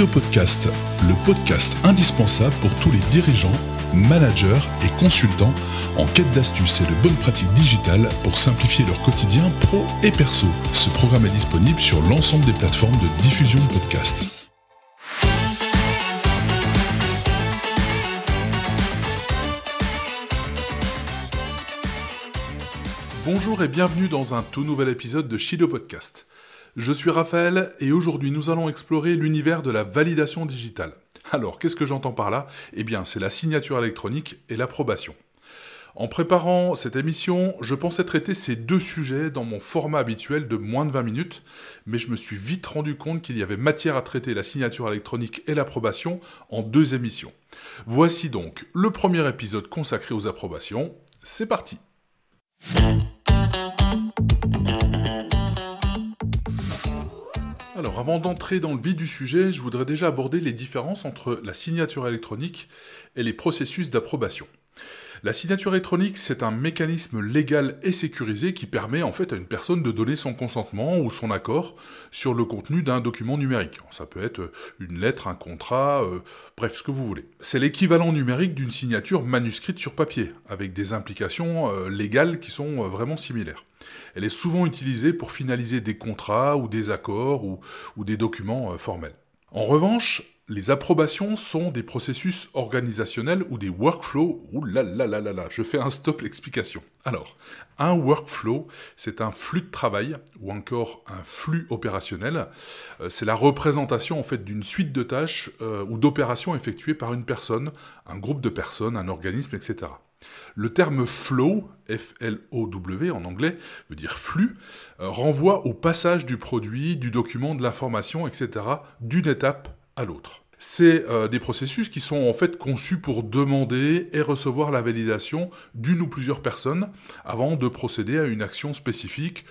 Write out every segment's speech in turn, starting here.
Shido Podcast, le podcast indispensable pour tous les dirigeants, managers et consultants en quête d'astuces et de bonnes pratiques digitales pour simplifier leur quotidien pro et perso. Ce programme est disponible sur l'ensemble des plateformes de diffusion de podcasts. Bonjour et bienvenue dans un tout nouvel épisode de Shido Podcast. Je suis Raphaël et aujourd'hui nous allons explorer l'univers de la validation digitale. Alors, qu'est-ce que j'entends par là ? Eh bien, c'est la signature électronique et l'approbation. En préparant cette émission, je pensais traiter ces deux sujets dans mon format habituel de moins de 20 minutes, mais je me suis vite rendu compte qu'il y avait matière à traiter la signature électronique et l'approbation en deux émissions. Voici donc le premier épisode consacré aux approbations. C'est parti ! Alors, avant d'entrer dans le vif du sujet, je voudrais déjà aborder les différences entre la signature électronique et les processus d'approbation. La signature électronique, c'est un mécanisme légal et sécurisé qui permet en fait à une personne de donner son consentement ou son accord sur le contenu d'un document numérique. Ça peut être une lettre, un contrat, bref, ce que vous voulez. C'est l'équivalent numérique d'une signature manuscrite sur papier, avec des implications légales qui sont vraiment similaires. Elle est souvent utilisée pour finaliser des contrats ou des accords ou des documents formels. En revanche, les approbations sont des processus organisationnels ou des workflows. Ouh là là là là là, je fais un stop l'explication. Alors, un workflow, c'est un flux de travail ou encore un flux opérationnel. C'est la représentation en fait d'une suite de tâches ou d'opérations effectuées par une personne, un groupe de personnes, un organisme, etc. Le terme flow, F-L-O-W en anglais, veut dire flux, renvoie au passage du produit, du document, de l'information, etc., d'une étape à l'autre. C'est des processus qui sont en fait conçus pour demander et recevoir la validation d'une ou plusieurs personnes avant de procéder à une action spécifique,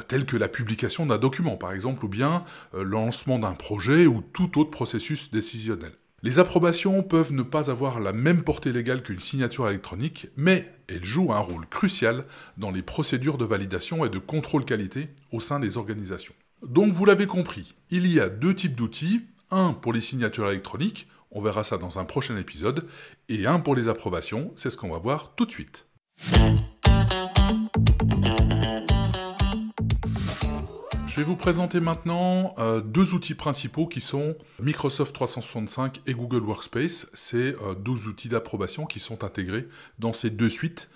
telle que la publication d'un document par exemple, ou bien le lancement d'un projet ou tout autre processus décisionnel. Les approbations peuvent ne pas avoir la même portée légale qu'une signature électronique, mais elles jouent un rôle crucial dans les procédures de validation et de contrôle qualité au sein des organisations. Donc vous l'avez compris, il y a deux types d'outils, un pour les signatures électroniques, on verra ça dans un prochain épisode, et un pour les approbations, c'est ce qu'on va voir tout de suite. Je vais vous présenter maintenant deux outils principaux qui sont Microsoft 365 et Google Workspace. C'est deux outils d'approbation qui sont intégrés dans ces deux suites.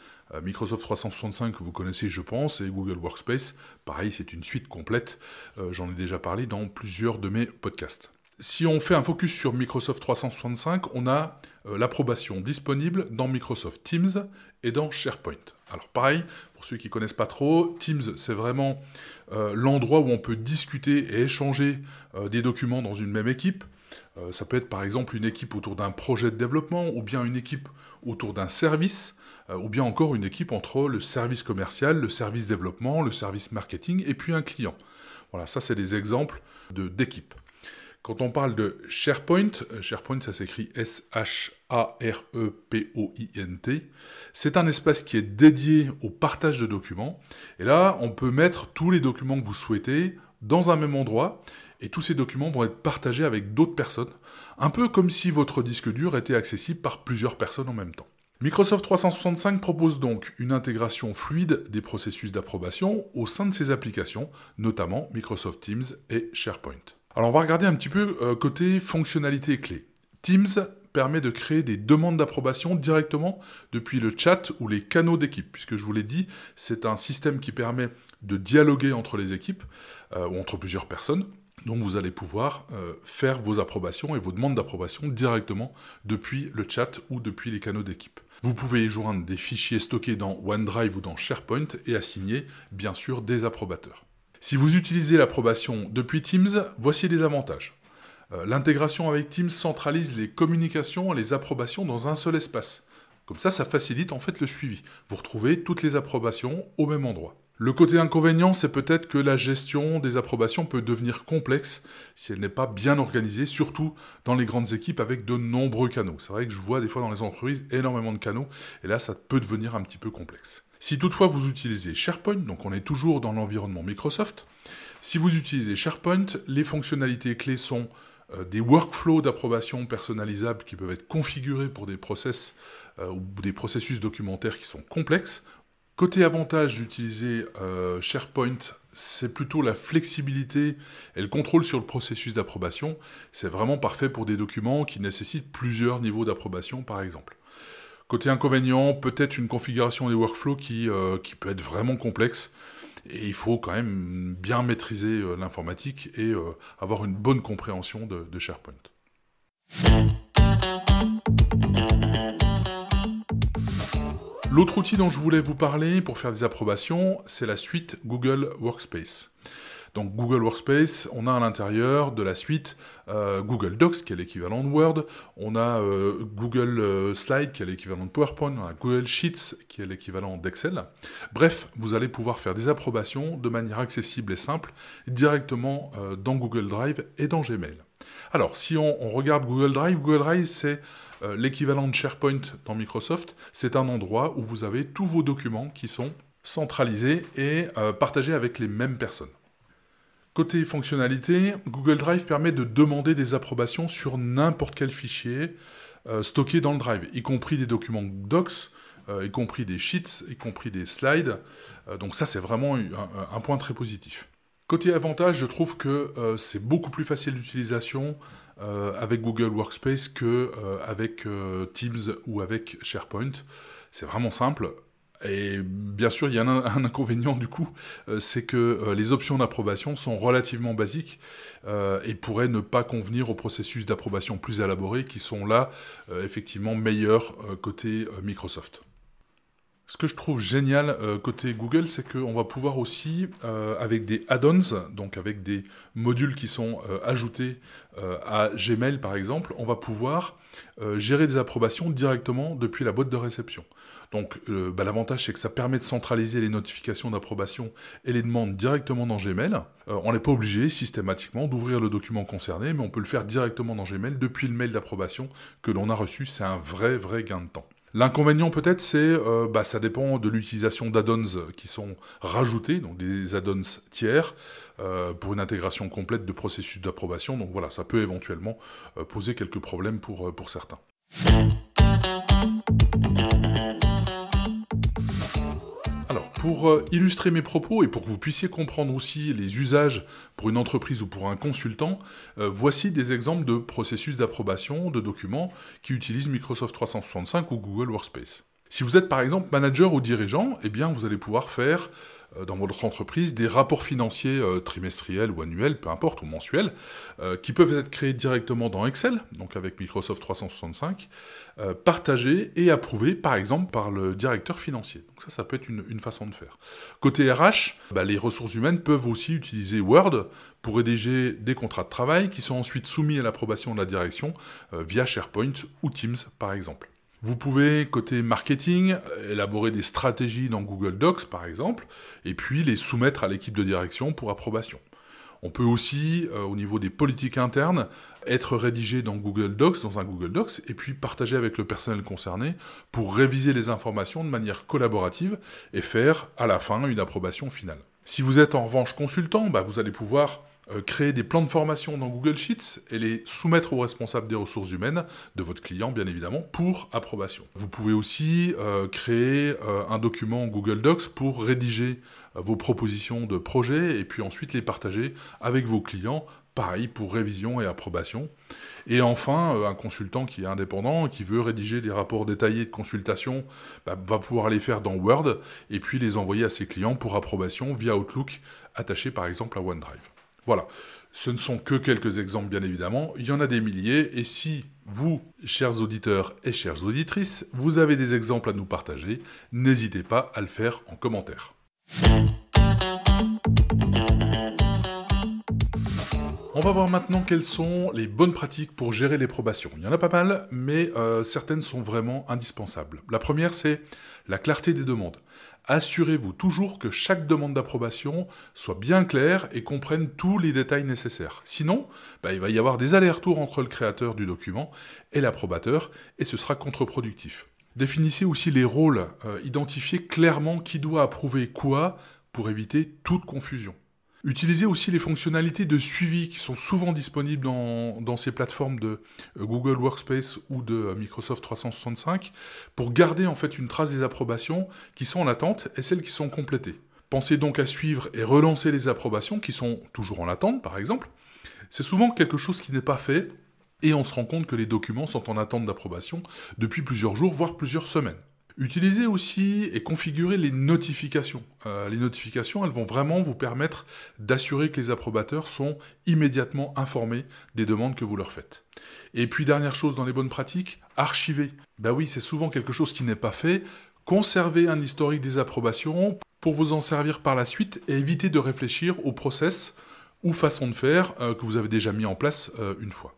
Microsoft 365 que vous connaissez je pense, et Google Workspace, pareil c'est une suite complète, j'en ai déjà parlé dans plusieurs de mes podcasts. Si on fait un focus sur Microsoft 365, on a l'approbation disponible dans Microsoft Teams et dans SharePoint. Alors pareil, pour ceux qui ne connaissent pas trop, Teams c'est vraiment l'endroit où on peut discuter et échanger des documents dans une même équipe. Ça peut être par exemple une équipe autour d'un projet de développement, ou bien une équipe autour d'un service, ou bien encore une équipe entre le service commercial, le service développement, le service marketing, et puis un client. Voilà, ça c'est des exemples d'équipes. Quand on parle de SharePoint, SharePoint ça s'écrit S-H-A-R-E-P-O-I-N-T, c'est un espace qui est dédié au partage de documents, et là on peut mettre tous les documents que vous souhaitez dans un même endroit, et tous ces documents vont être partagés avec d'autres personnes, un peu comme si votre disque dur était accessible par plusieurs personnes en même temps. Microsoft 365 propose donc une intégration fluide des processus d'approbation au sein de ses applications, notamment Microsoft Teams et SharePoint. Alors on va regarder un petit peu côté fonctionnalité clé. Teams permet de créer des demandes d'approbation directement depuis le chat ou les canaux d'équipe, puisque je vous l'ai dit, c'est un système qui permet de dialoguer entre les équipes ou entre plusieurs personnes. Donc vous allez pouvoir faire vos approbations et vos demandes d'approbation directement depuis le chat ou depuis les canaux d'équipe. Vous pouvez y joindre des fichiers stockés dans OneDrive ou dans SharePoint et assigner bien sûr des approbateurs. Si vous utilisez l'approbation depuis Teams, voici les avantages. L'intégration avec Teams centralise les communications et les approbations dans un seul espace. Comme ça facilite en fait le suivi. Vous retrouvez toutes les approbations au même endroit. Le côté inconvénient, c'est peut-être que la gestion des approbations peut devenir complexe si elle n'est pas bien organisée, surtout dans les grandes équipes avec de nombreux canaux. C'est vrai que je vois des fois dans les entreprises énormément de canaux, et là ça peut devenir un petit peu complexe. Si toutefois vous utilisez SharePoint, donc on est toujours dans l'environnement Microsoft, si vous utilisez SharePoint, les fonctionnalités clés sont des workflows d'approbation personnalisables qui peuvent être configurés pour des process ou des processus documentaires qui sont complexes. Côté avantage d'utiliser SharePoint, c'est plutôt la flexibilité et le contrôle sur le processus d'approbation. C'est vraiment parfait pour des documents qui nécessitent plusieurs niveaux d'approbation, par exemple. Côté inconvénient, peut-être une configuration des workflows qui peut être vraiment complexe. Et il faut quand même bien maîtriser l'informatique et avoir une bonne compréhension de SharePoint. L'autre outil dont je voulais vous parler pour faire des approbations, c'est la suite Google Workspace. Donc Google Workspace, on a à l'intérieur de la suite Google Docs, qui est l'équivalent de Word, on a Google Slides, qui est l'équivalent de PowerPoint, on a Google Sheets, qui est l'équivalent d'Excel. Bref, vous allez pouvoir faire des approbations de manière accessible et simple, directement dans Google Drive et dans Gmail. Alors, si on regarde Google Drive, c'est l'équivalent de SharePoint dans Microsoft. C'est un endroit où vous avez tous vos documents qui sont centralisés et partagés avec les mêmes personnes. Côté fonctionnalité, Google Drive permet de demander des approbations sur n'importe quel fichier stocké dans le Drive, y compris des documents Docs, y compris des sheets, y compris des slides. Donc ça, c'est vraiment un point très positif. Côté avantage, je trouve que c'est beaucoup plus facile d'utilisation avec Google Workspace qu'avec Teams ou avec SharePoint. C'est vraiment simple. Et bien sûr, il y a un inconvénient du coup, c'est que les options d'approbation sont relativement basiques et pourraient ne pas convenir aux processus d'approbation plus élaborés qui sont là, effectivement, meilleurs côté Microsoft. Ce que je trouve génial côté Google, c'est qu'on va pouvoir aussi, avec des add-ons, donc avec des modules qui sont ajoutés à Gmail par exemple, on va pouvoir gérer des approbations directement depuis la boîte de réception. Donc l'avantage, c'est que ça permet de centraliser les notifications d'approbation et les demandes directement dans Gmail. On n'est pas obligé systématiquement d'ouvrir le document concerné, mais on peut le faire directement dans Gmail depuis le mail d'approbation que l'on a reçu. C'est un vrai gain de temps. L'inconvénient peut-être, c'est ça dépend de l'utilisation d'add-ons qui sont rajoutés, donc des add-ons tiers, pour une intégration complète de processus d'approbation. Donc voilà, ça peut éventuellement poser quelques problèmes pour certains. Alors, pour illustrer mes propos et pour que vous puissiez comprendre aussi les usages pour une entreprise ou pour un consultant, voici des exemples de processus d'approbation de documents qui utilisent Microsoft 365 ou Google Workspace. Si vous êtes par exemple manager ou dirigeant, eh bien vous allez pouvoir faire dans votre entreprise des rapports financiers trimestriels ou annuels, peu importe, ou mensuels, qui peuvent être créés directement dans Excel, donc avec Microsoft 365, partagés et approuvés, par exemple, par le directeur financier. Donc ça peut être une façon de faire. Côté RH, les ressources humaines peuvent aussi utiliser Word pour rédiger des contrats de travail qui sont ensuite soumis à l'approbation de la direction via SharePoint ou Teams, par exemple. Vous pouvez, côté marketing, élaborer des stratégies dans Google Docs, par exemple, et puis les soumettre à l'équipe de direction pour approbation. On peut aussi, au niveau des politiques internes, être rédigé dans Google Docs, dans un Google Docs, et puis partager avec le personnel concerné pour réviser les informations de manière collaborative et faire, à la fin, une approbation finale. Si vous êtes en revanche consultant, vous allez pouvoir créer des plans de formation dans Google Sheets et les soumettre aux responsables des ressources humaines de votre client, bien évidemment, pour approbation. Vous pouvez aussi créer un document Google Docs pour rédiger vos propositions de projet et puis ensuite les partager avec vos clients, pareil pour révision et approbation. Et enfin, un consultant qui est indépendant, qui veut rédiger des rapports détaillés de consultation, va pouvoir les faire dans Word et puis les envoyer à ses clients pour approbation via Outlook, attaché par exemple à OneDrive. Voilà, ce ne sont que quelques exemples bien évidemment, il y en a des milliers, et si vous, chers auditeurs et chères auditrices, vous avez des exemples à nous partager, n'hésitez pas à le faire en commentaire. On va voir maintenant quelles sont les bonnes pratiques pour gérer les probations. Il y en a pas mal, mais certaines sont vraiment indispensables. La première, c'est la clarté des demandes. Assurez-vous toujours que chaque demande d'approbation soit bien claire et comprenne tous les détails nécessaires. Sinon, il va y avoir des allers-retours entre le créateur du document et l'approbateur, et ce sera contre-productif. Définissez aussi les rôles, identifiez clairement qui doit approuver quoi pour éviter toute confusion. Utilisez aussi les fonctionnalités de suivi qui sont souvent disponibles dans ces plateformes de Google Workspace ou de Microsoft 365 pour garder en fait une trace des approbations qui sont en attente et celles qui sont complétées. Pensez donc à suivre et relancer les approbations qui sont toujours en attente par exemple. C'est souvent quelque chose qui n'est pas fait et on se rend compte que les documents sont en attente d'approbation depuis plusieurs jours voire plusieurs semaines. Utilisez aussi et configurez les notifications. Les notifications, elles vont vraiment vous permettre d'assurer que les approbateurs sont immédiatement informés des demandes que vous leur faites. Et puis, dernière chose dans les bonnes pratiques, archiver. Ben oui, c'est souvent quelque chose qui n'est pas fait. Conservez un historique des approbations pour vous en servir par la suite et éviter de réfléchir au process ou façon de faire que vous avez déjà mis en place une fois.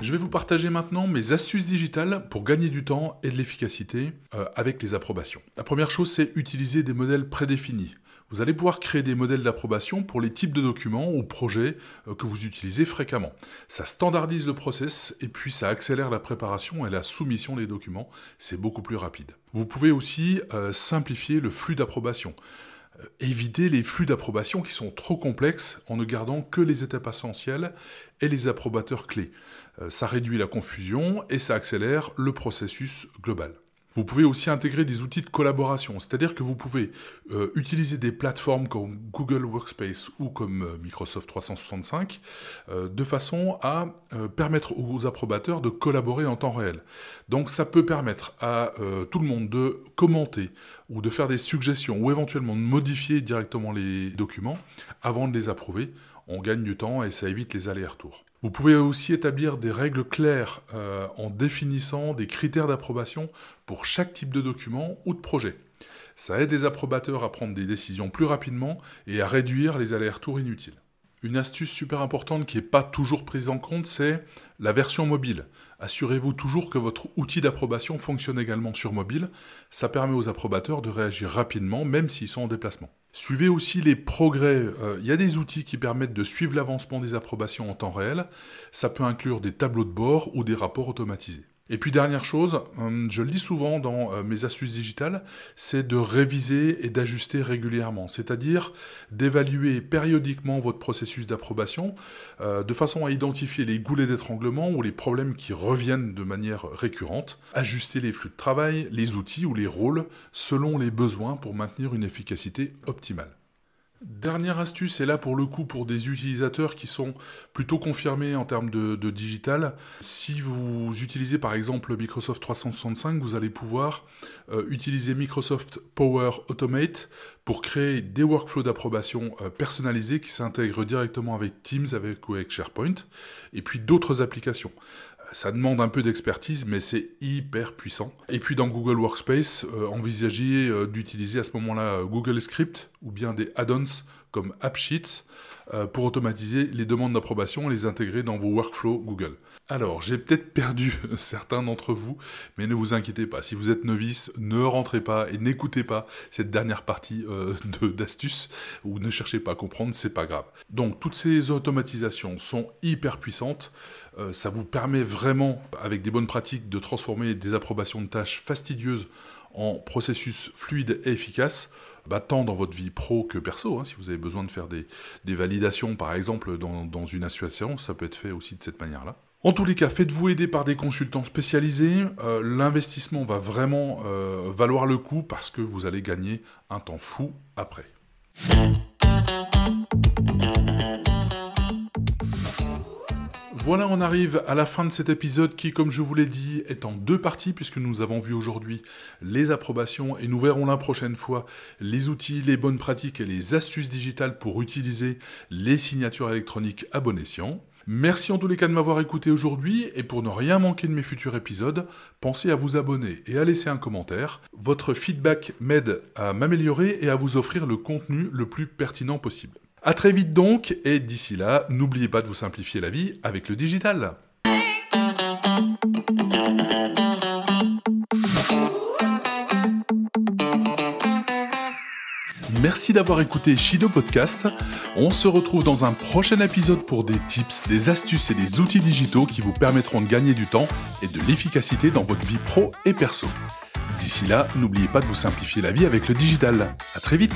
Je vais vous partager maintenant mes astuces digitales pour gagner du temps et de l'efficacité avec les approbations. La première chose, c'est utiliser des modèles prédéfinis. Vous allez pouvoir créer des modèles d'approbation pour les types de documents ou projets que vous utilisez fréquemment. Ça standardise le process et puis ça accélère la préparation et la soumission des documents. C'est beaucoup plus rapide. Vous pouvez aussi simplifier le flux d'approbation. Éviter les flux d'approbation qui sont trop complexes en ne gardant que les étapes essentielles et les approbateurs clés. Ça réduit la confusion et ça accélère le processus global. Vous pouvez aussi intégrer des outils de collaboration, c'est-à-dire que vous pouvez utiliser des plateformes comme Google Workspace ou comme Microsoft 365 de façon à permettre aux approbateurs de collaborer en temps réel. Donc ça peut permettre à tout le monde de commenter ou de faire des suggestions ou éventuellement de modifier directement les documents avant de les approuver. On gagne du temps et ça évite les allers-retours. Vous pouvez aussi établir des règles claires en définissant des critères d'approbation pour chaque type de document ou de projet. Ça aide les approbateurs à prendre des décisions plus rapidement et à réduire les allers-retours inutiles. Une astuce super importante qui n'est pas toujours prise en compte, c'est la version mobile. Assurez-vous toujours que votre outil d'approbation fonctionne également sur mobile. Ça permet aux approbateurs de réagir rapidement, même s'ils sont en déplacement. Suivez aussi les progrès. Il y a des outils qui permettent de suivre l'avancement des approbations en temps réel. Ça peut inclure des tableaux de bord ou des rapports automatisés. Et puis dernière chose, je le dis souvent dans mes astuces digitales, c'est de réviser et d'ajuster régulièrement, c'est-à-dire d'évaluer périodiquement votre processus d'approbation de façon à identifier les goulets d'étranglement ou les problèmes qui reviennent de manière récurrente, ajuster les flux de travail, les outils ou les rôles selon les besoins pour maintenir une efficacité optimale. Dernière astuce, et là pour le coup pour des utilisateurs qui sont plutôt confirmés en termes de digital, si vous utilisez par exemple Microsoft 365, vous allez pouvoir utiliser Microsoft Power Automate pour créer des workflows d'approbation personnalisés qui s'intègrent directement avec Teams ou avec SharePoint, et puis d'autres applications. Ça demande un peu d'expertise, mais c'est hyper puissant. Et puis dans Google Workspace, envisagez d'utiliser à ce moment-là Google Script ou bien des add-ons comme AppSheets pour automatiser les demandes d'approbation et les intégrer dans vos workflows Google. Alors, j'ai peut-être perdu certains d'entre vous, mais ne vous inquiétez pas. Si vous êtes novice, ne rentrez pas et n'écoutez pas cette dernière partie d'astuces ou ne cherchez pas à comprendre, c'est pas grave. Donc, toutes ces automatisations sont hyper puissantes. Ça vous permet vraiment, avec des bonnes pratiques, de transformer des approbations de tâches fastidieuses en processus fluide et efficace, tant dans votre vie pro que perso. Si vous avez besoin de faire des validations, par exemple, dans une association, ça peut être fait aussi de cette manière-là. En tous les cas, faites-vous aider par des consultants spécialisés. L'investissement va vraiment valoir le coup parce que vous allez gagner un temps fou après. Voilà, on arrive à la fin de cet épisode qui, comme je vous l'ai dit, est en 2 parties puisque nous avons vu aujourd'hui les approbations et nous verrons la prochaine fois les outils, les bonnes pratiques et les astuces digitales pour utiliser les signatures électroniques à bon escient. Merci en tous les cas de m'avoir écouté aujourd'hui et pour ne rien manquer de mes futurs épisodes, pensez à vous abonner et à laisser un commentaire. Votre feedback m'aide à m'améliorer et à vous offrir le contenu le plus pertinent possible. A très vite donc, et d'ici là, n'oubliez pas de vous simplifier la vie avec le digital. Merci d'avoir écouté Shido Podcast. On se retrouve dans un prochain épisode pour des tips, des astuces et des outils digitaux qui vous permettront de gagner du temps et de l'efficacité dans votre vie pro et perso. D'ici là, n'oubliez pas de vous simplifier la vie avec le digital. À très vite!